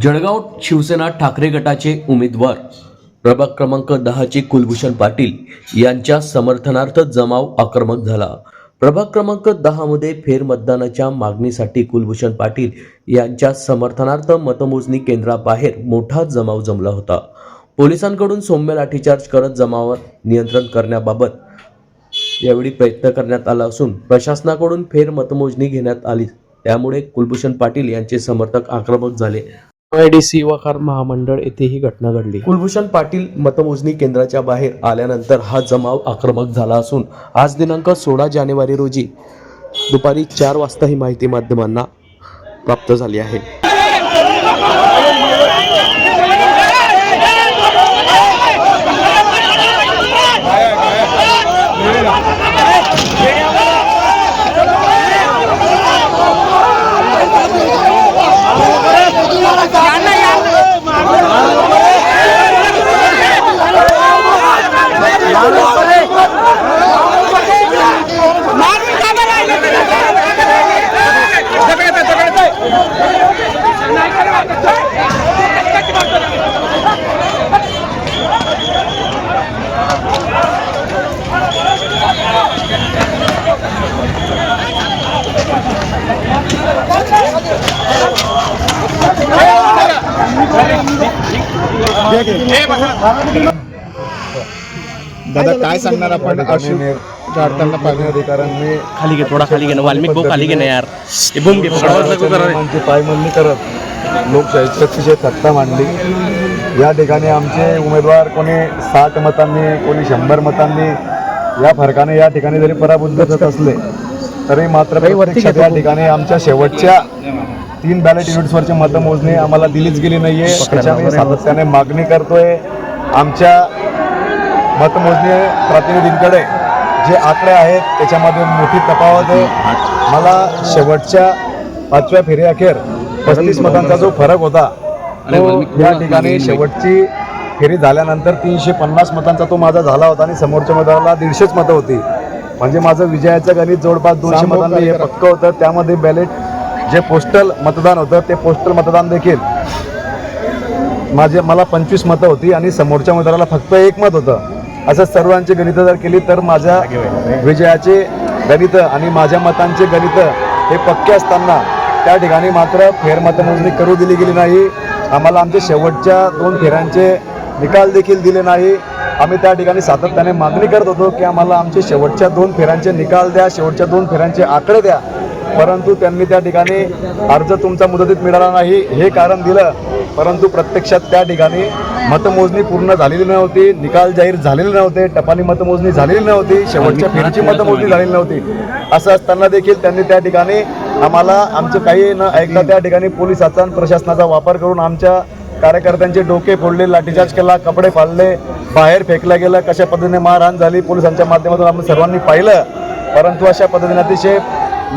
जळगाव शिवसेना ठाकरे गटाचे उमेदवार प्रभाग क्रमांक 10 चे कुलभूषण पाटील यांच्या समर्थनार्थ जमाव आक्रमक झाला। प्रभाग क्रमांक 10 मध्ये फेरमतदानाच्या मागणीसाठी कुलभूषण पाटील यांच्या समर्थनार्थ मतमोजणी केंद्राबाहेर मोठा जमाव जमला होता। पोलिसांकडून सौम्य लाठीचार्ज करत जमावावर नियंत्रण करण्याबाबत यावेळी प्रयत्न करण्यात आला असून प्रशासनाकडून फेर मतमोजणी घेण्यात आली। त्यामुळे कुलभूषण पाटील यांचे समर्थक आक्रमक झाले। आयडीसी वखार महामंडळ येथे ही घटना घडली। कुलभूषण पाटील मतमोजणी केंद्राच्या बाहेर आल्यानंतर हा जमाव आक्रमक झाला असून आज दिनांक 16 जानेवारी रोजी दुपारी 4 वाजता ही माहिती माध्यमांना प्राप्त झाली आहे। दादा काय सांगणार आपण झाडताना पाहिजे अधिकाऱ्यांनी खाली घे, थोडा खाली घे ना, वाल्मिक भाऊ खाली घे ना यार, हे बूम घे, आमची पायमल्ली करत लोकशाहीची अतिशय सत्ता मांडली। या ठिकाणी आमचे उमेदवार कोणी 60 मतांनी कोणी 100 मतांनी या फरकाने या ठिकाणी जरी पराभूत होत असले तरी मात्र प्रत्यक्षात या ठिकाणी आमच्या शेवटच्या 3 बॅलेट युनिट्सवरची मतमोजणी आम्हाला दिलीच गेली नाहीये। त्याच्यामुळे सातत्याने मागणी करतोय आमच्या मतमोजणी प्रतिनिधींकडे जे आकडे आहेत त्याच्यामध्ये मोठी तफावत आहे। मला शेवटच्या 5व्या फेरीअखेर 35 मतांचा जो फरक होता तो या ठिकाणी शेवटची फेरी झाल्यानंतर 350 मतांचा तो माझा झाला होता आणि समोरच्या उमेदवाराला 150च मतं होती। म्हणजे माझं विजयाचं गणित जवळपास 200 मतांनी हे पक्कं होतं। त्यामध्ये बॅलेट जे पोस्टल मतदान होतं ते पोस्टल मतदान देखील मला 25 मतं होती आणि समोरच्या उमेदवाराला फक्त 1 मत होतं। असं सर्वांची गणितं जर केली तर माझ्या विजयाचे गणित आणि माझ्या मतांचे गणित हे पक्के असताना त्या ठिकाणी मात्र फेरमतमोजणी करू दिली गेली नाही। आम्हाला आमचे शेवटच्या 2 फेऱ्यांचे निकाल देखील दिले नाही। आम्ही त्या ठिकाणी सातत्याने मागणी करत होतो की आम्हाला आमचे शेवटच्या 2 फेऱ्यांचे निकाल द्या, शेवटच्या 2 फेऱ्यांचे आकडे द्या, परंतु त्यांनी त्या ठिकाणी अर्ज तुमचा मुदतीत मिळाला नाही हे कारण दिलं। परंतु प्रत्यक्षात त्या ठिकाणी मतमोजणी पूर्ण झालेली नव्हती, निकाल जाहीर झालेले नव्हते, टपाली मतमोजणी झालेली नव्हती, शेवटच्या फेरीची मतमोजणी झालेली नव्हती। असं असताना देखील त्यांनी त्या ठिकाणी आम्हाला आमचं काही न ऐकता त्या ठिकाणी पोलिसांचा आणि प्रशासनाचा वापर करून आमच्या कार्यकर्त्यांचे डोके फोडले, लाठीचार्ज केला, कपडे फाडले, बाहेर फेकलं गेलं, कशा पद्धतीने मारहाण झाली पोलिसांच्या माध्यमातून आपण सर्वांनी पाहिलं। परंतु अशा पद्धतीने अतिशय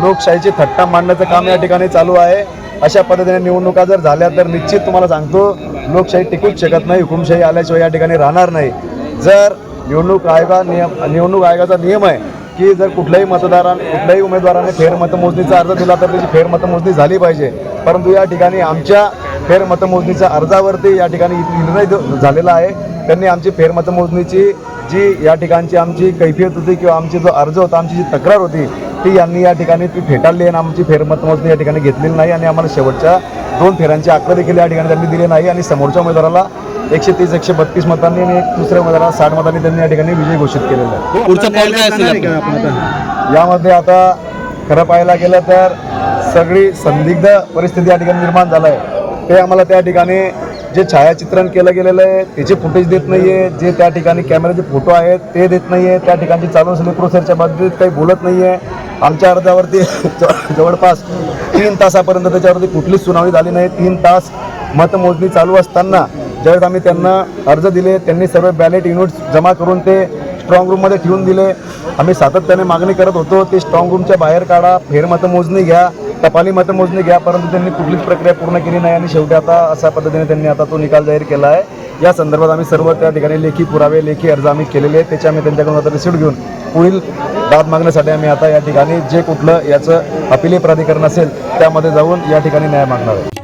लोकशाहीची थट्टा मांडण्याचं काम या ठिकाणी चालू आहे। अशा पद्धतीने निवडणुका जर झाल्या तर निश्चित तुम्हाला सांगतो लोकशाही टिकूच शकत नाही, हुकुमशाही आल्याशिवाय या ठिकाणी राहणार नाही। जर निवडणूक आयोगाचा नियम आहे की जर कुठल्याही उमेदवाराने फेरमतमोजणीचा अर्ज दिला तर त्याची फेरमतमोजणी झाली पाहिजे, परंतु या ठिकाणी आमच्या फेरमतमोजणीच्या अर्जावरती या ठिकाणी निर्णय झालेला आहे। त्यांनी आमची फेरमतमोजणीची जी या ठिकाणची आमची कैफियत होती किंवा आमची जो अर्ज होता, आमची जी तक्रार होती ती यांनी या ठिकाणी ती फेटाळली आणि आमची फेरमतमोजणी या ठिकाणी घेतलेली नाही आणि आम्हाला शेवटच्या 2 फेऱ्यांचे आकडे देखील या ठिकाणी त्यांनी दिले नाही आणि समोरच्या उमेदवाराला 130-132 मतांनी आणि दुसऱ्या उमेदवाराला 60 मतांनी त्यांनी या ठिकाणी विजय घोषित केलेला आहे। पुढचा पाऊल काय असेल यामध्ये आता खरं पाहायला गेलं तर सगळी संदिग्ध परिस्थिती या ठिकाणी निर्माण झालं आहे। ते आम्हाला त्या ठिकाणी जे छायाचित्रण केलं गेलेलं आहे त्याचे फुटेज देत नाही आहे, जे त्या ठिकाणी कॅमेऱ्याचे फोटो आहेत ते देत नाही आहे, त्या ठिकाणची चालू असलेली प्रोसेसच्या बाबतीत काही बोलत नाही आहे। आमच्या अर्जावरती जवळपास 3 तासापर्यंत त्याच्यावरती कुठलीच सुनावणी झाली नाही। 3 तास मतमोजणी चालू असताना ज्यावेळेस आम्ही त्यांना अर्ज दिले त्यांनी सर्व बॅलेट युनिट्स जमा करून ते स्ट्रॉंग रूममध्ये ठेवून दिले। आम्ही सातत्याने मागणी करत होतो ते स्ट्रॉंग रूमच्या बाहेर काढा, फेरमतमोजणी घ्या, टपाली मतमोजणी घ्या, परंतु त्यांनी कुठलीच प्रक्रिया पूर्ण केली नाही आणि शेवटी आता अशा पद्धतीने त्यांनी आता तो निकाल जाहीर केला आहे। या संदर्भात आम्ही सर्व त्या ठिकाणी लेखी पुरावे लेखी अर्ज आम्ही केलेले आहेत, त्याचे आम्ही त्यांच्याकडून आता रिसिव्ह घेऊन पुढील दाद मागण्यासाठी आम्ही आता या ठिकाणी जे कुठलं याचं अपिलीय प्राधिकरण असेल त्यामध्ये जाऊन या ठिकाणी न्याय मागणार आहे।